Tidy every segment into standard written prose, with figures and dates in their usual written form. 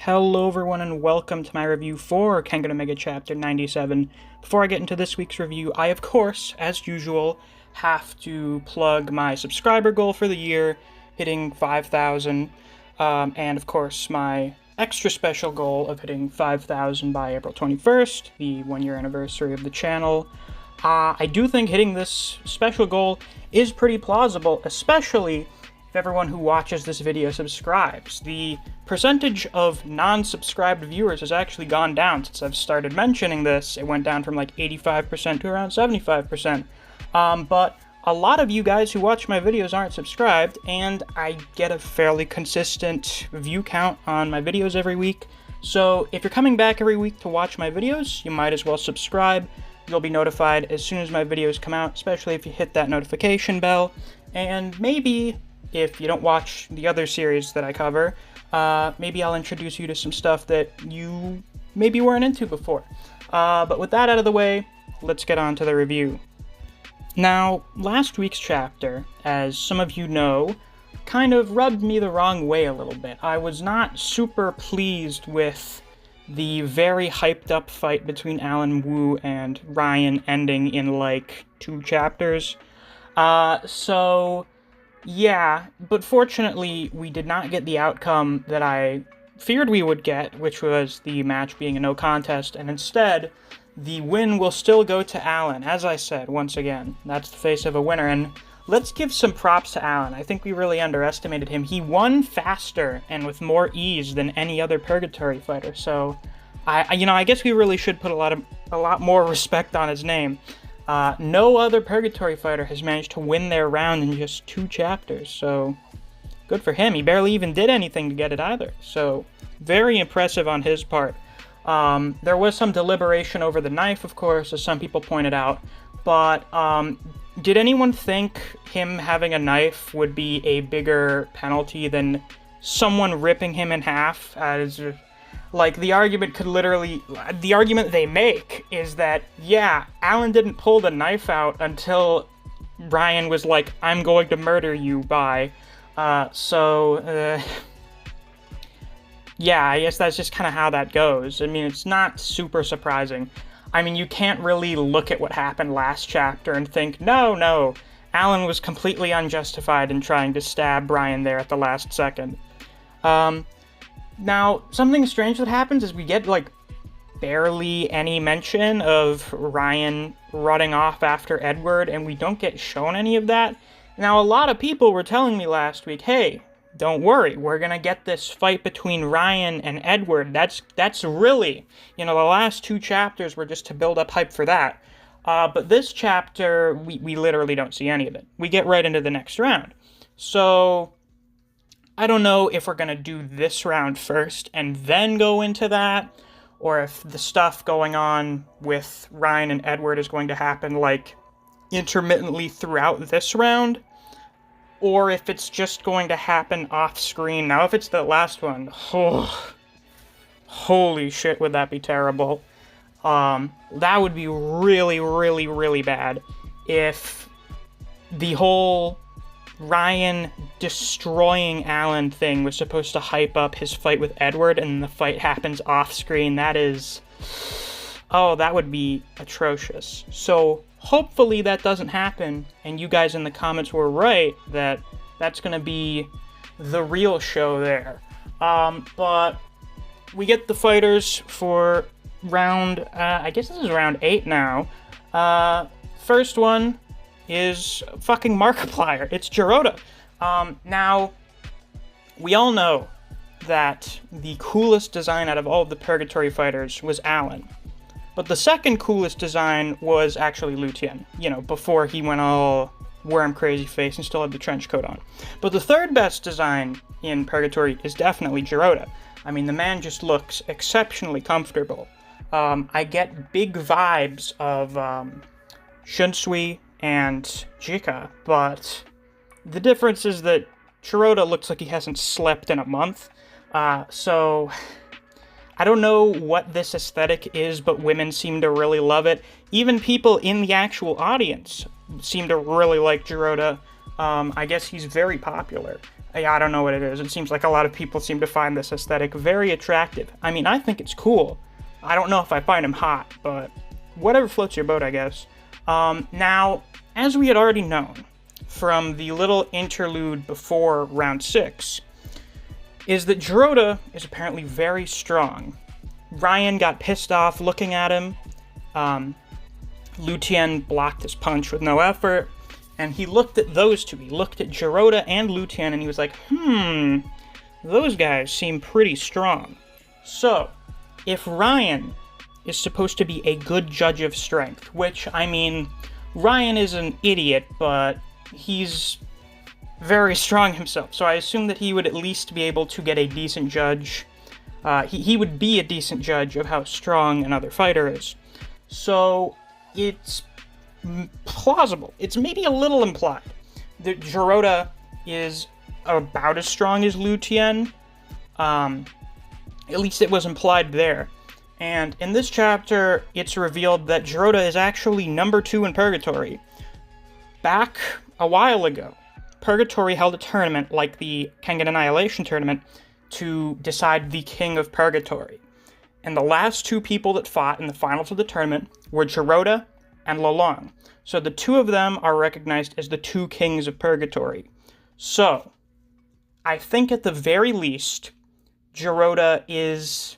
Hello everyone and welcome to my review for Kengan Omega Chapter 97. Before I get into this week's review, I of course, as usual, have to plug my subscriber goal for the year, hitting 5,000, and of course my extra special goal of hitting 5,000 by April 21st, the 1-year anniversary of the channel. I do think hitting this special goal is pretty plausible, especially if everyone who watches this video subscribes. The percentage of non-subscribed viewers has actually gone down since I've started mentioning this. It went down from like 85% to around 75%. But a lot of you guys who watch my videos aren't subscribed, and I get a fairly consistent view count on my videos every week. So if you're coming back every week to watch my videos, you might as well subscribe. You'll be notified as soon as my videos come out, especially if you hit that notification bell. And maybe, if you don't watch the other series that I cover, maybe I'll introduce you to some stuff that you maybe weren't into before. But with that out of the way, let's get on to the review. Now, last week's chapter, as some of you know, kind of rubbed me the wrong way a little bit. I was not super pleased with the very hyped up fight between Alan Wu and Raian ending in like 2 chapters. Yeah, but fortunately, we did not get the outcome that I feared we would get, which was the match being a no contest, and instead, the win will still go to Alan. As I said, once again, that's the face of a winner, and let's give some props to Alan. I think we really underestimated him. He won faster and with more ease than any other Purgatory fighter, so I guess we really should put a lot more respect on his name. No other Purgatory fighter has managed to win their round in just 2 chapters, so good for him. He barely even did anything to get it either, so very impressive on his part. There was some deliberation over the knife, of course, as some people pointed out, but did anyone think him having a knife would be a bigger penalty than someone ripping him in half? Like, the argument they make is that, yeah, Alan didn't pull the knife out until Raian was like, I'm going to murder you, bye. Yeah, I guess that's just kind of how that goes. I mean, it's not super surprising. I mean, you can't really look at what happened last chapter and think, no, Alan was completely unjustified in trying to stab Raian there at the last second. Now, something strange that happens is we get, like, barely any mention of Raian running off after Edward, and we don't get shown any of that. Now, a lot of people were telling me last week, hey, don't worry, we're gonna get this fight between Raian and Edward. That's really, the last 2 chapters were just to build up hype for that. But this chapter, we literally don't see any of it. We get right into the next round. So I don't know if we're going to do this round first and then go into that, or if the stuff going on with Raian and Edward is going to happen, like, intermittently throughout this round, or if it's just going to happen off-screen. Now, if it's the last one, holy shit, would that be terrible. That would be really, really, really bad if the whole Raian destroying Alan thing was supposed to hype up his fight with Edward, and the fight happens off-screen. That would be atrocious. So hopefully that doesn't happen, and you guys in the comments were right that that's going to be the real show there. But we get the fighters for round, I guess this is round 8 now. First one is fucking Markiplier. It's Jurota. Now, we all know that the coolest design out of all of the Purgatory fighters was Alan. But the second coolest design was actually Lutien, before he went all worm crazy face and still had the trench coat on. But the third best design in Purgatory is definitely Jurota. I mean, the man just looks exceptionally comfortable. I get big vibes of Shunsui and Jika, but the difference is that Jurota looks like he hasn't slept in a month, so I don't know what this aesthetic is, but women seem to really love it. Even people in the actual audience seem to really like Jurota. I guess he's very popular. Yeah, I don't know what it is. It seems like a lot of people seem to find this aesthetic very attractive. I mean, I think it's cool. I don't know if I find him hot, but whatever floats your boat, I guess. Now, as we had already known from the little interlude before round 6, is that Jurota is apparently very strong. Raian got pissed off looking at him. Lúthien blocked his punch with no effort. And he looked at those two. He looked at Jurota and Lúthien, and he was like, those guys seem pretty strong. So, if Raian is supposed to be a good judge of strength, which, I mean, Raian is an idiot, but he's very strong himself, so I assume that he would at least be able to get a decent judge. He would be a decent judge of how strong another fighter is. So, it's plausible. It's maybe a little implied that Jurota is about as strong as Lúthien. At least it was implied there. And in this chapter, it's revealed that Jurota is actually number 2 in Purgatory. Back a while ago, Purgatory held a tournament like the Kengan Annihilation tournament to decide the King of Purgatory. And the last 2 people that fought in the finals of the tournament were Jurota and Lolong. So the 2 of them are recognized as the 2 kings of Purgatory. So, I think at the very least, Jurota is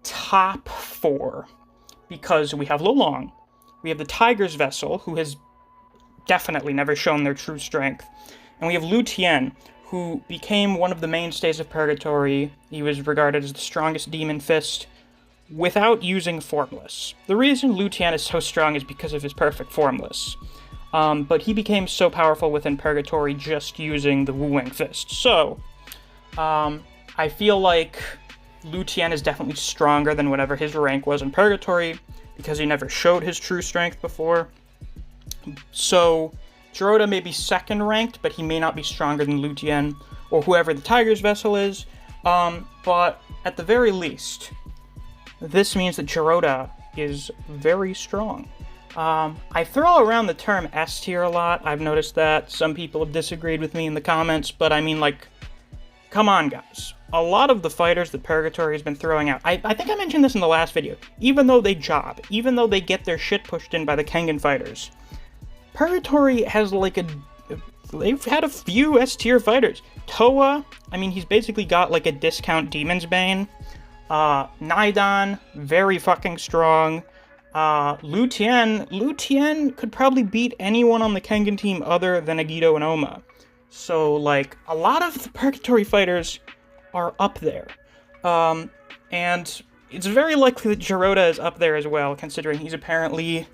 top 4. Because we have Lolong, we have the Tiger's Vessel, who has definitely never shown their true strength, and we have Lúthien, who became one of the mainstays of Purgatory. He was regarded as the strongest demon fist without using Formless. The reason Lúthien is so strong is because of his perfect Formless. But he became so powerful within Purgatory just using the Wu-Wing Fist. So, I feel like Lúthien is definitely stronger than whatever his rank was in Purgatory, because he never showed his true strength before. So, Jurota may be second ranked, but he may not be stronger than Lúthien, or whoever the Tiger's Vessel is. But at the very least, this means that Jurota is very strong. I throw around the term S tier a lot. I've noticed that some people have disagreed with me in the comments, but I mean, like, come on, guys. A lot of the fighters that Purgatory has been throwing out, I think I mentioned this in the last video, even though they job, even though they get their shit pushed in by the Kengan fighters, Purgatory has, like, they've had a few S-tier fighters. Towa, I mean, he's basically got, like, a discount Demon's Bane. Naidan, very fucking strong. Lúthien could probably beat anyone on the Kengan team other than Agito and Oma. So, like, a lot of the Purgatory fighters are up there. And it's very likely that Jurota is up there as well, considering he's apparently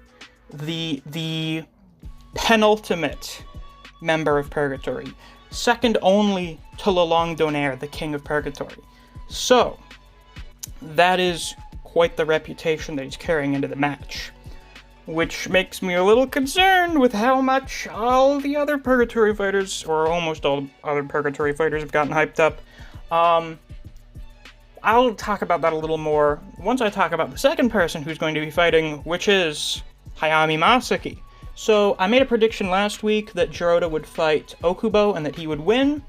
the penultimate member of Purgatory. Second only to Lolong Donaire, the King of Purgatory. So, that is quite the reputation that he's carrying into the match. Which makes me a little concerned with how much all the other Purgatory fighters, or almost all other Purgatory fighters, have gotten hyped up. I'll talk about that a little more once I talk about the second person who's going to be fighting, which is Hayami Masaki. So, I made a prediction last week that Jurota would fight Okubo and that he would win,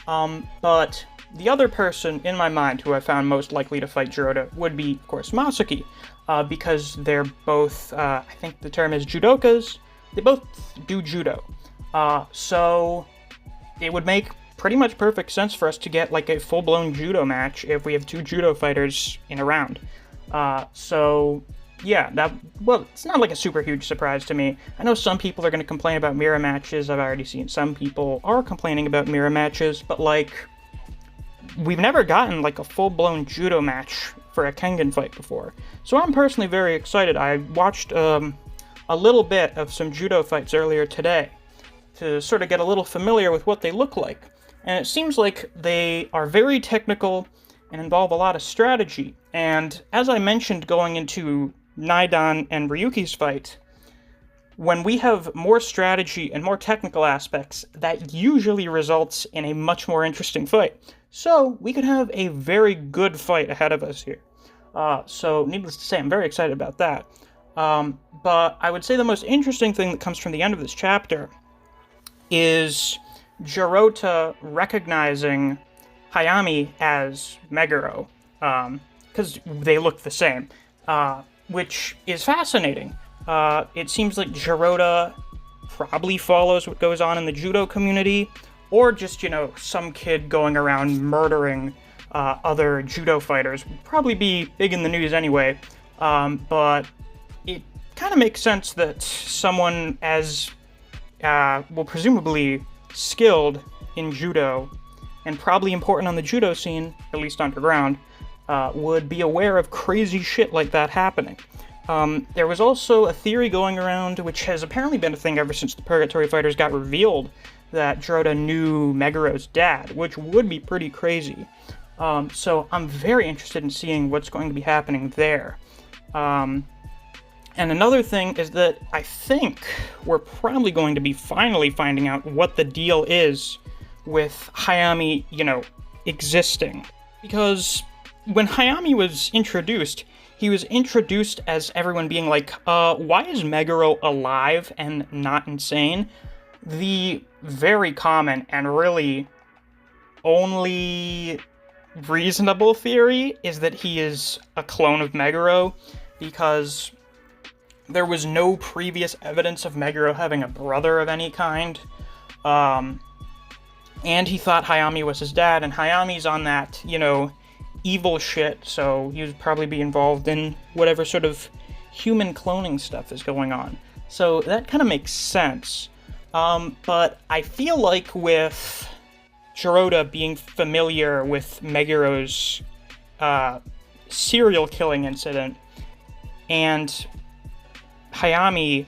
but the other person in my mind who I found most likely to fight Jurota would be, of course, Masaki, because they're both, I think the term is judokas. They both do judo. So it would make pretty much perfect sense for us to get, like, a full-blown judo match if we have 2 judo fighters in a round. So, yeah, well, it's not like a super huge surprise to me. I know some people are going to complain about mirror matches. I've already seen some people are complaining about mirror matches, but, like, we've never gotten, like, a full-blown judo match for a Kengan fight before. So I'm personally very excited. I watched a little bit of some judo fights earlier today to sort of get a little familiar with what they look like. And it seems like they are very technical and involve a lot of strategy. And as I mentioned going into Naidan and Ryuki's fight, when we have more strategy and more technical aspects, that usually results in a much more interesting fight. So, we could have a very good fight ahead of us here. So, needless to say, I'm very excited about that. But I would say the most interesting thing that comes from the end of this chapter is Jurota recognizing Hayami as Meguro, because they look the same, which is fascinating. It seems like Jurota probably follows what goes on in the judo community, or just, some kid going around murdering other judo fighters. Would probably be big in the news anyway, but it kind of makes sense that someone as, presumably skilled in judo, and probably important on the judo scene, at least underground, would be aware of crazy shit like that happening. There was also a theory going around, which has apparently been a thing ever since the Purgatory Fighters got revealed, that Jurota knew Meguro's dad, which would be pretty crazy. So I'm very interested in seeing what's going to be happening there. And another thing is that I think we're probably going to be finally finding out what the deal is with Hayami, existing. Because when Hayami was introduced, he was introduced as everyone being like, why is Meguro alive and not insane? The very common and really only reasonable theory is that he is a clone of Meguro, because there was no previous evidence of Meguro having a brother of any kind. And he thought Hayami was his dad, and Hayami's on that, evil shit, so he would probably be involved in whatever sort of human cloning stuff is going on. So that kind of makes sense. But I feel like with Jurota being familiar with Meguro's serial killing incident, and Hayami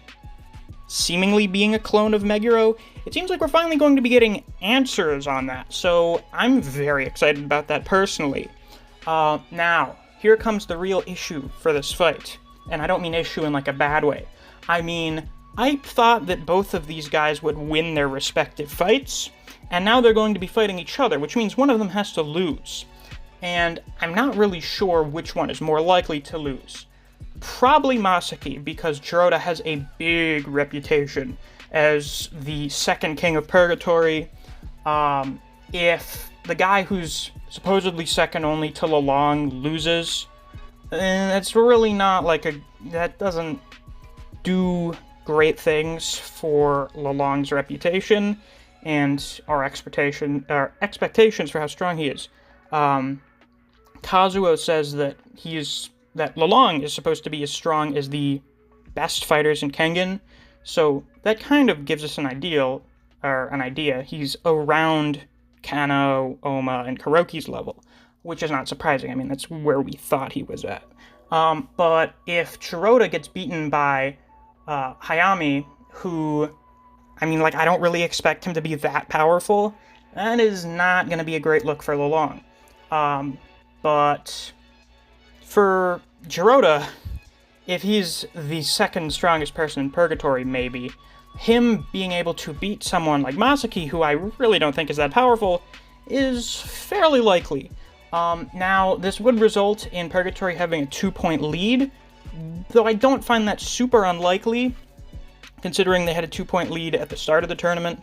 seemingly being a clone of Meguro, it seems like we're finally going to be getting answers on that, so I'm very excited about that personally. Now, here comes the real issue for this fight, and I don't mean issue in like a bad way. I mean, I thought that both of these guys would win their respective fights, and now they're going to be fighting each other, which means one of them has to lose. And I'm not really sure which one is more likely to lose. Probably Masaki, because Jurota has a big reputation as the second king of Purgatory. If the guy who's supposedly second only to Lalong loses, it's really not that doesn't do great things for Lalong's reputation and our expectations for how strong he is. Kazuo says that Lalong is supposed to be as strong as the best fighters in Kengan, so that kind of gives us an idea. He's around Kano, Oma, and Kuroki's level, which is not surprising. I mean, that's where we thought he was at. But if Jurota gets beaten by Hayami, who, I don't really expect him to be that powerful, that is not going to be a great look for Lalong. But for Jurota, if he's the second strongest person in Purgatory, maybe, him being able to beat someone like Masaki, who I really don't think is that powerful, is fairly likely. Now, this would result in Purgatory having a 2-point lead, though I don't find that super unlikely, considering they had a 2-point lead at the start of the tournament.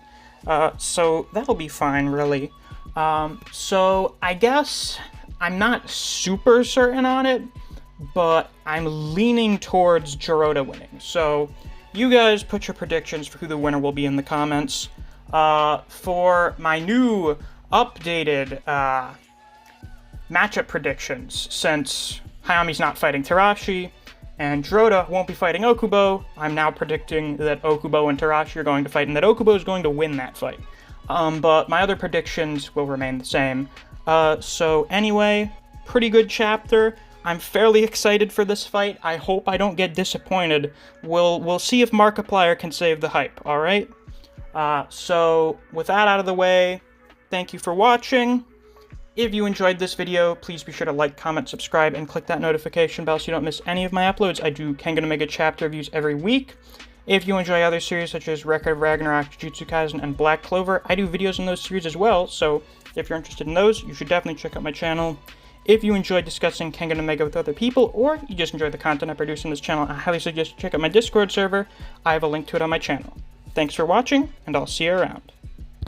So that'll be fine, really. So I guess I'm not super certain on it, but I'm leaning towards Jurota winning. So you guys put your predictions for who the winner will be in the comments. For my new updated matchup predictions, since Hayami's not fighting Terashi, and Jurota won't be fighting Okubo, I'm now predicting that Okubo and Terashi are going to fight, and that Okubo is going to win that fight. But my other predictions will remain the same. So anyway, pretty good chapter. I'm fairly excited for this fight. I hope I don't get disappointed. We'll see if Markiplier can save the hype, alright? So with that out of the way, thank you for watching. If you enjoyed this video, please be sure to like, comment, subscribe, and click that notification bell so you don't miss any of my uploads. I do Kengan Omega chapter reviews every week. If you enjoy other series such as Record of Ragnarok, Jujutsu Kaisen, and Black Clover, I do videos in those series as well, so if you're interested in those, you should definitely check out my channel. If you enjoy discussing Kengan Omega with other people, or you just enjoy the content I produce on this channel, I highly suggest you check out my Discord server. I have a link to it on my channel. Thanks for watching, and I'll see you around.